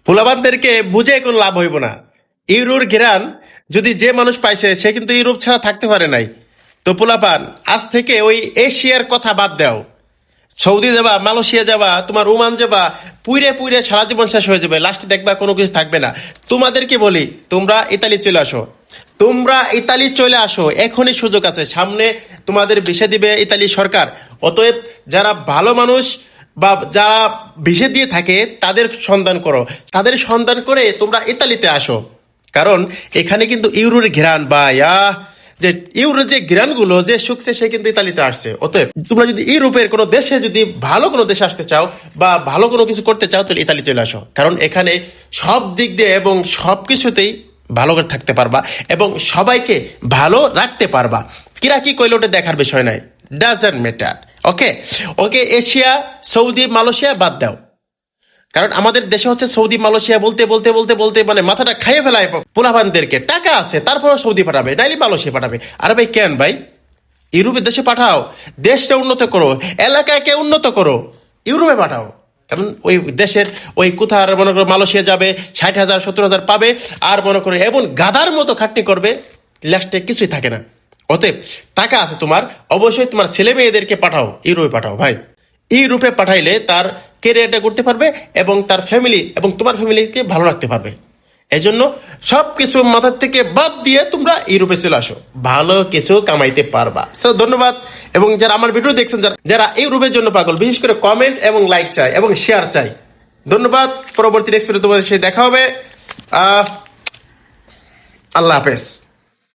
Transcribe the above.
পোলাপানদেরকে বুঝে কোনো লাভ হইব না। ইউরোর ঘেরান যদি যে মানুষ পাইছে সে কিন্তু ইউরোপ ছাড়া থাকতে পারে নাই। তো পোলাপান আজ থেকে ওই এশিয়ার কথা বাদ দাও, সৌদি যাবা, মালয়েশিয়া যাবা, তোমার ওমান যাবা, পুইরে পুইরে সারা জীবন শেষ হয়ে যাবে, লাস্টে দেখবা কোনো কিছু থাকবে না। তোমাদেরকে বলি তোমরা ইতালি চলে আসো, তোমরা ইতালি চলে আসো, এখনই সুযোগ আছে, সামনে তোমাদের ভিসা দিবে ইতালি সরকার। অতএব যারা ভালো মানুষ বা যারা ভিসা দিয়ে থাকে তাদের সন্ধান করো, তাদের সন্ধান করে তোমরা ইতালিতে আসো। কারণ এখানে কিন্তু ইউরোর ঘেরান বা যে ইউরোর যে ঘেরানগুলো যে শুকছে সে কিন্তু ইতালিতে আসছে। অতএব তোমরা যদি ইউরোপের কোনো দেশে যদি ভালো কোনো দেশে আসতে চাও বা ভালো কোনো কিছু করতে চাও তাহলে ইতালি চলে আসো। কারণ এখানে সব দিক দিয়ে এবং সব কিছুতেই ভালো করে থাকতে পারবা এবং সবাইকে ভালো রাখতে পারবা। কিরা কি কইলে ওটা দেখার বিষয় নাই, doesn't matter. Okay okay, Asia, Saudi, Malaysia বাদ দাও। কারণ আমাদের দেশে হচ্ছে সৌদি মালয়েশিয়া বলতে বলতে বলতে বলতে মানে মাথাটা খাইয়ে ফেলায় পোলাপানদেরকে। টাকা আছে তারপরেও সৌদি পাঠাবে, নাইলে মালয়েশিয়া পাঠাবে। আরে ভাই কেন ভাই, ইউরোপের দেশে পাঠাও, দেশটা উন্নত করো, এলাকাকে উন্নত করো, ইউরোপে পাঠাও। কারণ ওই দেশের ওই কোথাও মনে করো মালয়েশিয়া যাবে, 60,000 70,000 পাবে, আর মনে করো এমন গাদার মতো খাটনি করবে, লাস্টে কিছুই থাকে না। অতএব টাকা আছে তোমার, অবশ্যই তোমার ছেলে মেয়েদেরকে পাঠাও, ইউরোপে পাঠাও ভাই। ইউরোপে পাঠাইলে তার কেরিয়ারটা করতে পারবে এবং তার ফ্যামিলি এবং তোমার ফ্যামিলিকে ভালো রাখতে পারবে। এই জন্য সবকিছু মাথার থেকে বাদ দিয়ে তোমরা ইউরোপে চলে আসো, ভালো কিছু কামাইতে পারবা। সো ধন্যবাদ। এবং যারা আমার ভিডিও দেখছেন, যারা ইউরোপের জন্য পাগল, বিশেষ করে কমেন্ট এবং লাইক চাই এবং শেয়ার চাই। ধন্যবাদ। পরবর্তী নেক্সট ভিডিও তোমাদের সাথে দেখা হবে। আল্লাহ হাফেজ।